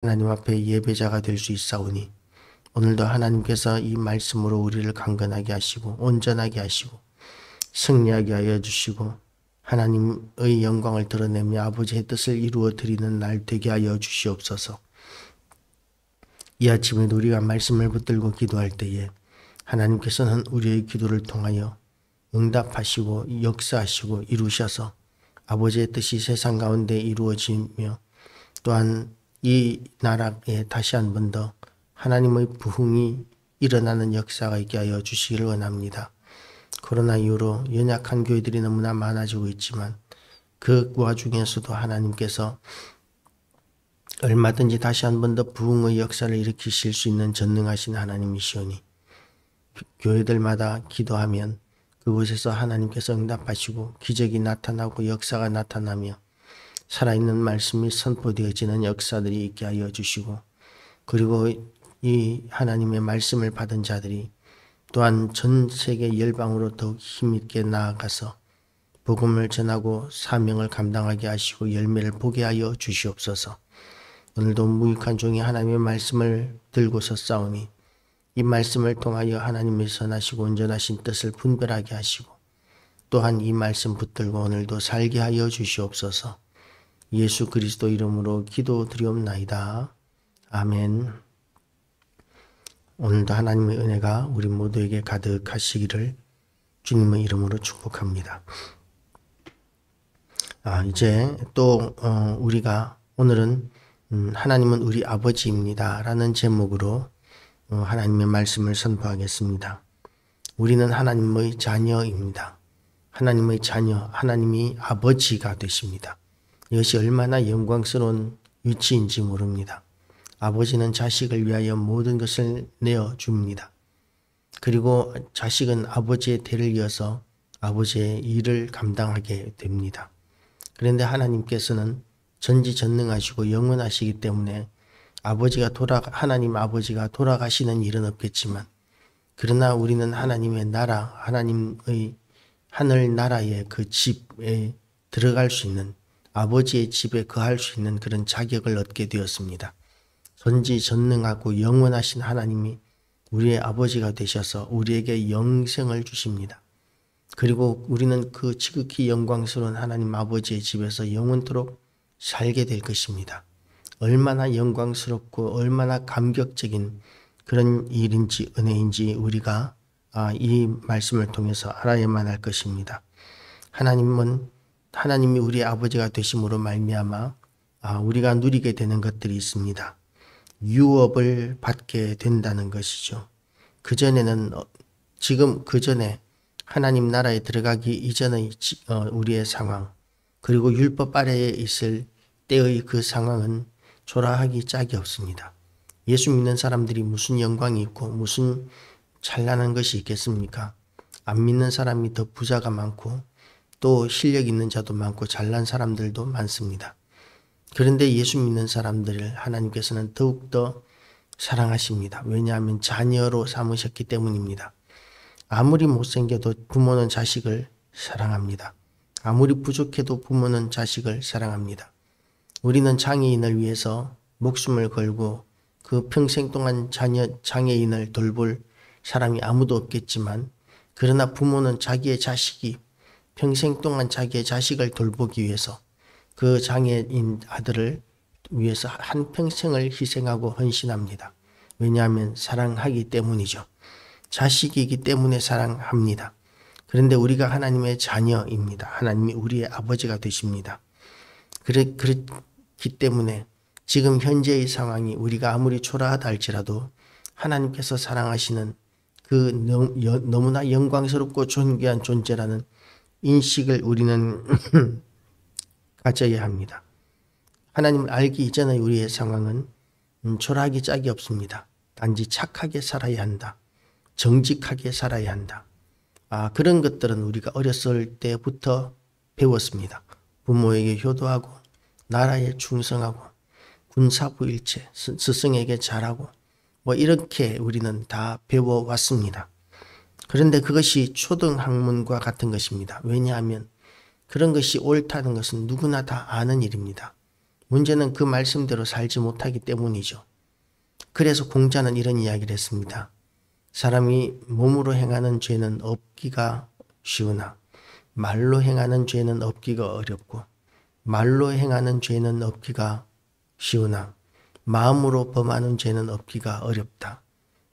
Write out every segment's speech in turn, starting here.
하나님 앞에 예배자가 될 수 있사오니 오늘도 하나님께서 이 말씀으로 우리를 강건하게 하시고 온전하게 하시고 승리하게 하여 주시고 하나님의 영광을 드러내며 아버지의 뜻을 이루어 드리는 날 되게 하여 주시옵소서. 이 아침에도 우리가 말씀을 붙들고 기도할 때에 하나님께서는 우리의 기도를 통하여 응답하시고 역사하시고 이루셔서 아버지의 뜻이 세상 가운데 이루어지며 또한 이 나라에 다시 한 번 더 하나님의 부흥이 일어나는 역사가 있게 하여 주시기를 원합니다. 코로나 이후로 연약한 교회들이 너무나 많아지고 있지만 그 와중에서도 하나님께서 얼마든지 다시 한 번 더 부흥의 역사를 일으키실 수 있는 전능하신 하나님이시오니 교회들마다 기도하면 그곳에서 하나님께서 응답하시고 기적이 나타나고 역사가 나타나며 살아있는 말씀이 선포되어지는 역사들이 있게 하여 주시고 그리고 이 하나님의 말씀을 받은 자들이 또한 전 세계 열방으로 더욱 힘있게 나아가서 복음을 전하고 사명을 감당하게 하시고 열매를 보게 하여 주시옵소서. 오늘도 무익한 종이 하나님의 말씀을 들고서 싸우니 이 말씀을 통하여 하나님의 선하시고 온전하신 뜻을 분별하게 하시고 또한 이 말씀 붙들고 오늘도 살게 하여 주시옵소서. 예수 그리스도 이름으로 기도드리옵나이다. 아멘. 오늘도 하나님의 은혜가 우리 모두에게 가득하시기를 주님의 이름으로 축복합니다. 이제 또 우리가 오늘은 하나님은 우리 아버지입니다 라는 제목으로 하나님의 말씀을 선포하겠습니다. 우리는 하나님의 자녀입니다. 하나님의 자녀, 하나님이 아버지가 되십니다. 이것이 얼마나 영광스러운 위치인지 모릅니다. 아버지는 자식을 위하여 모든 것을 내어줍니다. 그리고 자식은 아버지의 대를 이어서 아버지의 일을 감당하게 됩니다. 그런데 하나님께서는 전지전능하시고 영원하시기 때문에 하나님 아버지가 돌아가시는 일은 없겠지만 그러나 우리는 하나님의 나라, 하나님의 하늘 나라의 그 집에 들어갈 수 있는 아버지의 집에 거할 수 있는 그런 자격을 얻게 되었습니다. 전지전능하고 영원하신 하나님이 우리의 아버지가 되셔서 우리에게 영생을 주십니다. 그리고 우리는 그 지극히 영광스러운 하나님 아버지의 집에서 영원토록 살게 될 것입니다. 얼마나 영광스럽고 얼마나 감격적인 그런 일인지 은혜인지 우리가 이 말씀을 통해서 알아야만 할 것입니다. 하나님이 우리의 아버지가 되심으로 말미암아 우리가 누리게 되는 것들이 있습니다. 유업을 받게 된다는 것이죠. 그전에는 그전에 하나님 나라에 들어가기 이전의 우리의 상황 그리고 율법 아래에 있을 때의 그 상황은 초라하기 짝이 없습니다. 예수 믿는 사람들이 무슨 영광이 있고 무슨 찬란한 것이 있겠습니까? 안 믿는 사람이 더 부자가 많고 또 실력 있는 자도 많고 잘난 사람들도 많습니다. 그런데 예수 믿는 사람들을 하나님께서는 더욱더 사랑하십니다. 왜냐하면 자녀로 삼으셨기 때문입니다. 아무리 못생겨도 부모는 자식을 사랑합니다. 아무리 부족해도 부모는 자식을 사랑합니다. 우리는 장애인을 위해서 목숨을 걸고 그 평생 동안 장애인을 돌볼 사람이 아무도 없겠지만 그러나 부모는 자기의 자식이 평생 동안 자기의 자식을 돌보기 위해서 그 장애인 아들을 위해서 한평생을 희생하고 헌신합니다. 왜냐하면 사랑하기 때문이죠. 자식이기 때문에 사랑합니다. 그런데 우리가 하나님의 자녀입니다. 하나님이 우리의 아버지가 되십니다. 그렇기 때문에 지금 현재의 상황이 우리가 아무리 초라하다 할지라도 하나님께서 사랑하시는 그 너무나 영광스럽고 존귀한 존재라는 인식을 우리는 가져야 합니다. 하나님을 알기 이전의 우리의 상황은 초라하기 짝이 없습니다. 단지 착하게 살아야 한다. 정직하게 살아야 한다. 그런 것들은 우리가 어렸을 때부터 배웠습니다. 부모에게 효도하고 나라에 충성하고 군사부일체, 스승에게 잘하고 이렇게 우리는 다 배워왔습니다. 그런데 그것이 초등학문과 같은 것입니다. 왜냐하면 그런 것이 옳다는 것은 누구나 다 아는 일입니다. 문제는 그 말씀대로 살지 못하기 때문이죠. 그래서 공자는 이런 이야기를 했습니다. 사람이 몸으로 행하는 죄는 없기가 쉬우나 말로 행하는 죄는 없기가 어렵고 말로 행하는 죄는 없기가 쉬우나 마음으로 범하는 죄는 없기가 어렵다.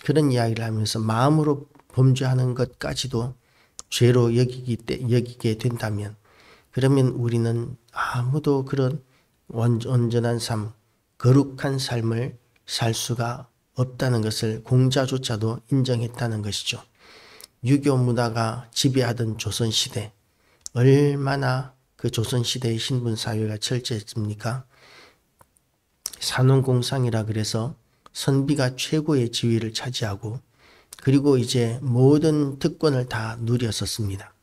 그런 이야기를 하면서 마음으로 범죄하는 것까지도 죄로 여기게 된다면 그러면 우리는 아무도 그런 온전한 삶, 거룩한 삶을 살 수가 없다는 것을 공자조차도 인정했다는 것이죠. 유교 문화가 지배하던 조선시대, 얼마나 그 조선시대의 신분사회가 철저했습니까? 산업공상이라 그래서 선비가 최고의 지위를 차지하고 그리고 이제 모든 특권을 다 누렸었습니다.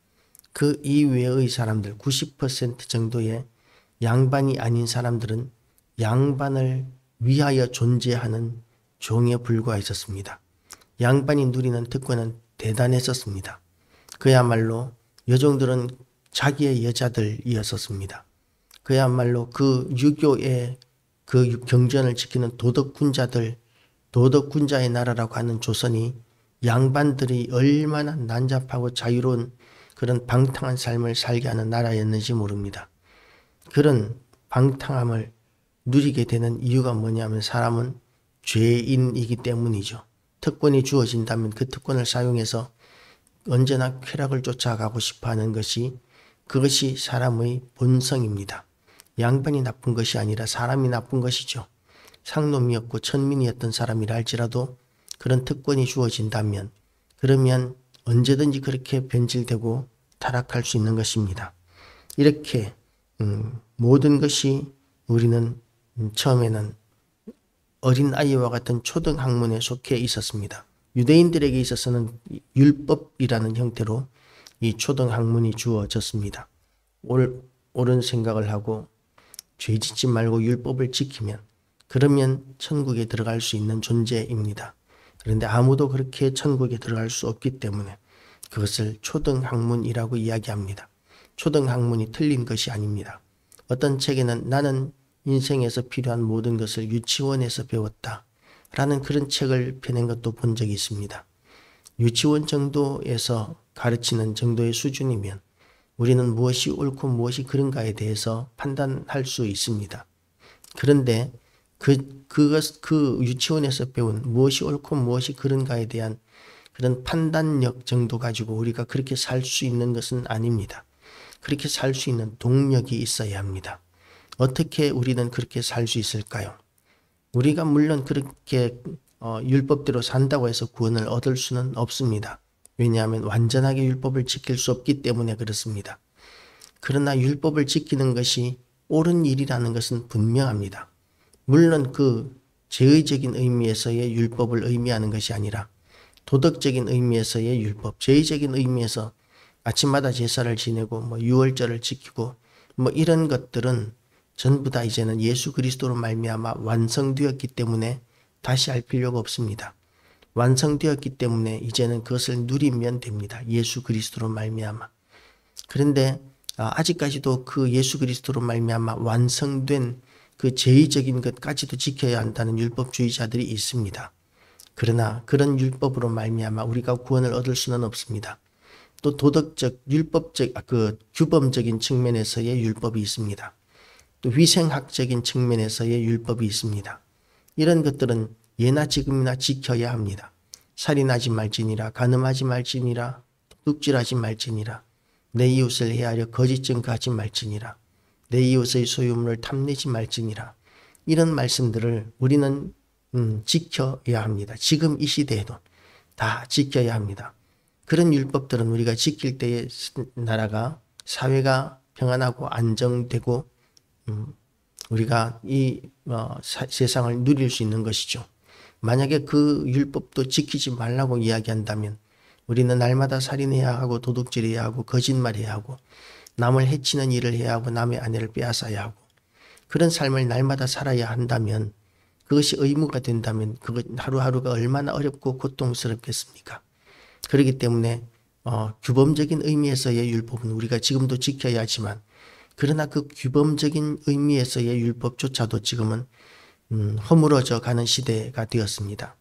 그 이외의 사람들 90% 정도의 양반이 아닌 사람들은 양반을 위하여 존재하는 종에 불과했었습니다. 양반이 누리는 특권은 대단했었습니다. 그야말로 여종들은 자기의 여자들이었었습니다. 그야말로 그 유교의 그 경전을 지키는 도덕군자의 나라라고 하는 조선이 양반들이 얼마나 난잡하고 자유로운 그런 방탕한 삶을 살게 하는 나라였는지 모릅니다. 그런 방탕함을 누리게 되는 이유가 뭐냐면 사람은 죄인이기 때문이죠. 특권이 주어진다면 그 특권을 사용해서 언제나 쾌락을 쫓아가고 싶어하는 그것이 사람의 본성입니다. 양반이 나쁜 것이 아니라 사람이 나쁜 것이죠. 상놈이었고 천민이었던 사람이라 할지라도 그런 특권이 주어진다면 그러면 언제든지 그렇게 변질되고 타락할 수 있는 것입니다. 이렇게 모든 것이 우리는 처음에는 어린아이와 같은 초등학문에 속해 있었습니다. 유대인들에게 있어서는 율법이라는 형태로 이 초등학문이 주어졌습니다. 옳은 생각을 하고 죄 짓지 말고 율법을 지키면 그러면 천국에 들어갈 수 있는 존재입니다. 그런데 아무도 그렇게 천국에 들어갈 수 없기 때문에 그것을 초등학문이라고 이야기합니다. 초등학문이 틀린 것이 아닙니다. 어떤 책에는 나는 인생에서 필요한 모든 것을 유치원에서 배웠다 라는 그런 책을 펴낸 것도 본 적이 있습니다. 유치원 정도에서 가르치는 정도의 수준이면 우리는 무엇이 옳고 무엇이 그른가에 대해서 판단할 수 있습니다. 그런데 그 유치원에서 배운 무엇이 옳고 무엇이 그른가에 대한 그런 판단력 정도 가지고 우리가 그렇게 살 수 있는 것은 아닙니다. 그렇게 살 수 있는 동력이 있어야 합니다. 어떻게 우리는 그렇게 살 수 있을까요? 우리가 물론 그렇게 율법대로 산다고 해서 구원을 얻을 수는 없습니다. 왜냐하면 완전하게 율법을 지킬 수 없기 때문에 그렇습니다. 그러나 율법을 지키는 것이 옳은 일이라는 것은 분명합니다. 물론 그 제의적인 의미에서의 율법을 의미하는 것이 아니라 도덕적인 의미에서의 율법, 제의적인 의미에서 아침마다 제사를 지내고 유월절을 지키고 이런 것들은 전부 다 이제는 예수 그리스도로 말미암아 완성되었기 때문에 다시 할 필요가 없습니다. 완성되었기 때문에 이제는 그것을 누리면 됩니다. 예수 그리스도로 말미암아. 그런데 아직까지도 그 예수 그리스도로 말미암아 완성된 그 제의적인 것까지도 지켜야 한다는 율법주의자들이 있습니다. 그러나 그런 율법으로 말미암아 우리가 구원을 얻을 수는 없습니다. 또 도덕적, 율법적, 규범적인 측면에서의 율법이 있습니다. 또 위생학적인 측면에서의 율법이 있습니다. 이런 것들은 예나 지금이나 지켜야 합니다. 살인하지 말지니라, 간음하지 말지니라, 도둑질하지 말지니라, 내 이웃을 해하려 거짓 증거하지 말지니라, 내 이웃의 소유물을 탐내지 말지니라. 이런 말씀들을 우리는 지켜야 합니다. 지금 이 시대에도 다 지켜야 합니다. 그런 율법들은 우리가 지킬 때에 나라가, 사회가 평안하고 안정되고 우리가 이 세상을 누릴 수 있는 것이죠. 만약에 그 율법도 지키지 말라고 이야기한다면 우리는 날마다 살인해야 하고 도둑질해야 하고 거짓말해야 하고 남을 해치는 일을 해야 하고 남의 아내를 빼앗아야 하고 그런 삶을 날마다 살아야 한다면 그것이 의무가 된다면 하루하루가 얼마나 어렵고 고통스럽겠습니까? 그렇기 때문에 규범적인 의미에서의 율법은 우리가 지금도 지켜야 하지만 그러나 그 규범적인 의미에서의 율법조차도 지금은 허물어져 가는 시대가 되었습니다.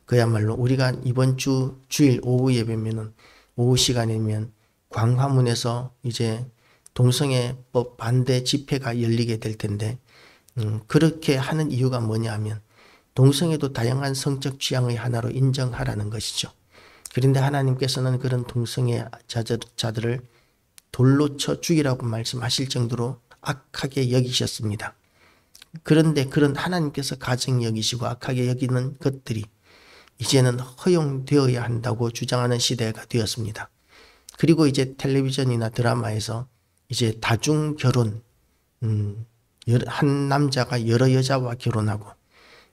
그야말로 우리가 이번 주 주일 오후 예배면은 오후 시간이면 광화문에서 이제 동성애법 반대 집회가 열리게 될 텐데 그렇게 하는 이유가 뭐냐 하면 동성애도 다양한 성적 취향의 하나로 인정하라는 것이죠. 그런데 하나님께서는 그런 동성애자들을 돌로 쳐 죽이라고 말씀하실 정도로 악하게 여기셨습니다. 그런데 그런 하나님께서 가증 여기시고 악하게 여기는 것들이 이제는 허용되어야 한다고 주장하는 시대가 되었습니다. 그리고 이제 텔레비전이나 드라마에서 이제 다중 결혼, 한 남자가 여러 여자와 결혼하고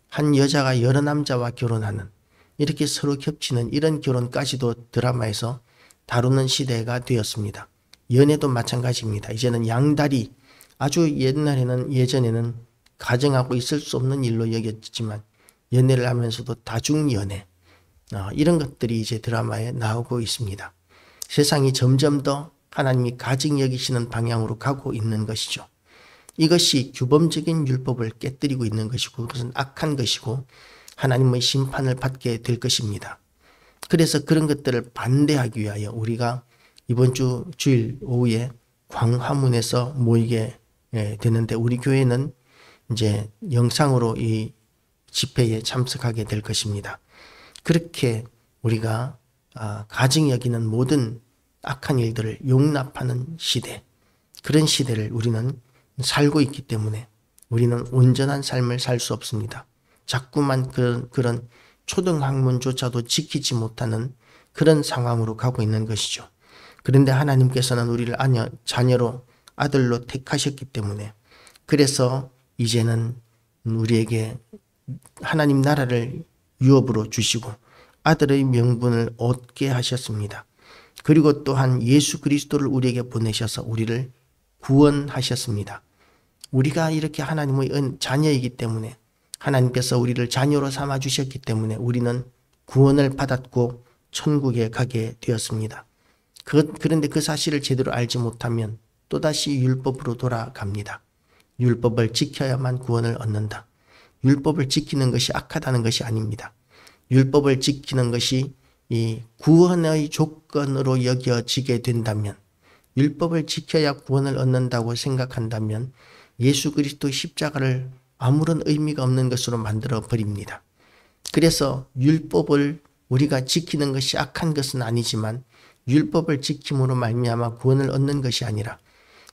한 여자가 여러 남자와 결혼하는 이렇게 서로 겹치는 이런 결혼까지도 드라마에서 다루는 시대가 되었습니다. 연애도 마찬가지입니다. 이제는 양다리, 아주 예전에는 가정하고 있을 수 없는 일로 여겼지만 연애를 하면서도 다중연애, 이런 것들이 이제 드라마에 나오고 있습니다. 세상이 점점 더 하나님이 가증 여기시는 방향으로 가고 있는 것이죠. 이것이 규범적인 율법을 깨뜨리고 있는 것이고 그것은 악한 것이고 하나님의 심판을 받게 될 것입니다. 그래서 그런 것들을 반대하기 위하여 우리가 이번 주 주일 오후에 광화문에서 모이게 되는데 우리 교회는 이제 영상으로 이 집회에 참석하게 될 것입니다. 그렇게 우리가 가증 여기는 모든 악한 일들을 용납하는 시대, 그런 시대를 우리는 살고 있기 때문에 우리는 온전한 삶을 살 수 없습니다. 자꾸만 그런 초등학문조차도 지키지 못하는 그런 상황으로 가고 있는 것이죠. 그런데 하나님께서는 우리를 자녀로 아들로 택하셨기 때문에 그래서 이제는 우리에게 하나님 나라를 유업으로 주시고 아들의 명분을 얻게 하셨습니다. 그리고 또한 예수 그리스도를 우리에게 보내셔서 우리를 구원하셨습니다. 우리가 이렇게 하나님의 자녀이기 때문에 하나님께서 우리를 자녀로 삼아 주셨기 때문에 우리는 구원을 받았고 천국에 가게 되었습니다. 그런데 그 사실을 제대로 알지 못하면 또다시 율법으로 돌아갑니다. 율법을 지켜야만 구원을 얻는다. 율법을 지키는 것이 악하다는 것이 아닙니다. 율법을 지키는 것이 이 구원의 조건으로 여겨지게 된다면, 율법을 지켜야 구원을 얻는다고 생각한다면 예수 그리스도 십자가를 아무런 의미가 없는 것으로 만들어 버립니다. 그래서 율법을 우리가 지키는 것이 악한 것은 아니지만 율법을 지킴으로 말미암아 구원을 얻는 것이 아니라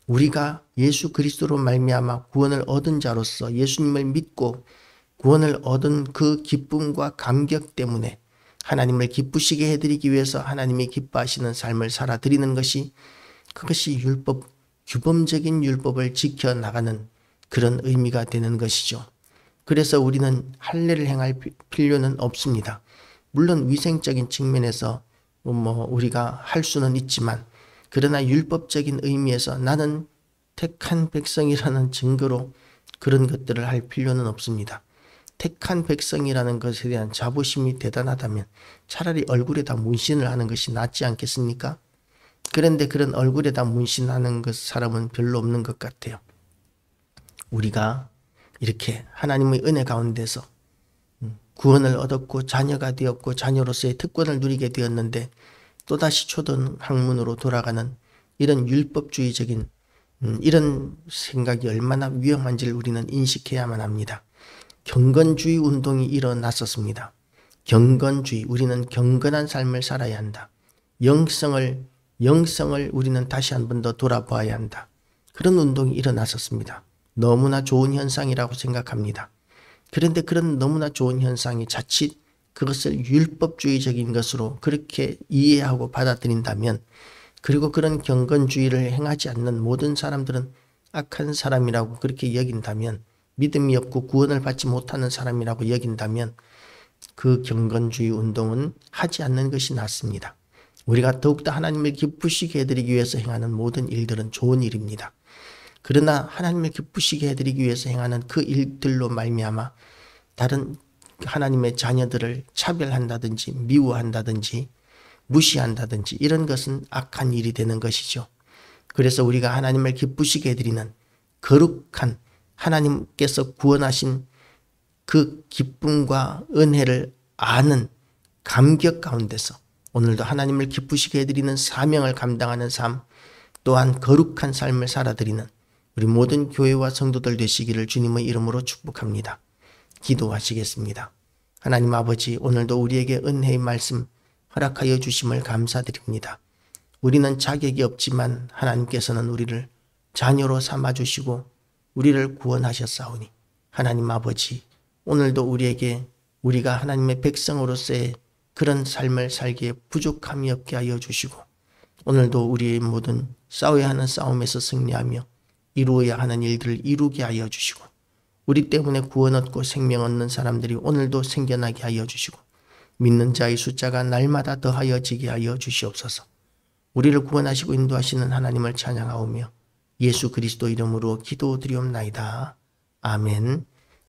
우리가 예수 그리스도로 말미암아 구원을 얻은 자로서 예수님을 믿고 구원을 얻은 그 기쁨과 감격 때문에 하나님을 기쁘시게 해드리기 위해서 하나님이 기뻐하시는 삶을 살아드리는 것이 그것이 율법, 규범적인 율법을 지켜나가는 그런 의미가 되는 것이죠. 그래서 우리는 할례를 행할 필요는 없습니다. 물론 위생적인 측면에서 우리가 할 수는 있지만 그러나 율법적인 의미에서 나는 택한 백성이라는 증거로 그런 것들을 할 필요는 없습니다. 택한 백성이라는 것에 대한 자부심이 대단하다면 차라리 얼굴에다 문신을 하는 것이 낫지 않겠습니까? 그런데 그런 얼굴에다 문신하는 사람은 별로 없는 것 같아요. 우리가 이렇게 하나님의 은혜 가운데서 구원을 얻었고 자녀가 되었고 자녀로서의 특권을 누리게 되었는데 또다시 초등학문으로 돌아가는 이런 율법주의적인 이런 생각이 얼마나 위험한지를 우리는 인식해야만 합니다. 경건주의 운동이 일어났었습니다. 경건주의, 우리는 경건한 삶을 살아야 한다. 영성을 우리는 다시 한 번 더 돌아봐야 한다. 그런 운동이 일어났었습니다. 너무나 좋은 현상이라고 생각합니다. 그런데 그런 너무나 좋은 현상이 자칫 그것을 율법주의적인 것으로 그렇게 이해하고 받아들인다면, 그리고 그런 경건주의를 행하지 않는 모든 사람들은 악한 사람이라고 그렇게 여긴다면, 믿음이 없고 구원을 받지 못하는 사람이라고 여긴다면 그 경건주의 운동은 하지 않는 것이 낫습니다. 우리가 더욱더 하나님을 기쁘시게 해드리기 위해서 행하는 모든 일들은 좋은 일입니다. 그러나 하나님을 기쁘시게 해드리기 위해서 행하는 그 일들로 말미암아 다른 하나님의 자녀들을 차별한다든지 미워한다든지 무시한다든지 이런 것은 악한 일이 되는 것이죠. 그래서 우리가 하나님을 기쁘시게 해드리는 거룩한 하나님께서 구원하신 그 기쁨과 은혜를 아는 감격 가운데서 오늘도 하나님을 기쁘시게 해드리는 사명을 감당하는 삶, 또한 거룩한 삶을 살아드리는 우리 모든 교회와 성도들 되시기를 주님의 이름으로 축복합니다. 기도하시겠습니다. 하나님 아버지, 오늘도 우리에게 은혜의 말씀 허락하여 주심을 감사드립니다. 우리는 자격이 없지만 하나님께서는 우리를 자녀로 삼아주시고 우리를 구원하셨사오니 하나님 아버지, 오늘도 우리에게 우리가 하나님의 백성으로서의 그런 삶을 살기에 부족함이 없게 하여 주시고 오늘도 우리의 모든 싸워야 하는 싸움에서 승리하며 이루어야 하는 일들을 이루게 하여 주시고 우리 때문에 구원 얻고 생명 얻는 사람들이 오늘도 생겨나게 하여 주시고 믿는 자의 숫자가 날마다 더하여지게 하여 주시옵소서. 우리를 구원하시고 인도하시는 하나님을 찬양하오며 예수 그리스도 이름으로 기도드리옵나이다. 아멘.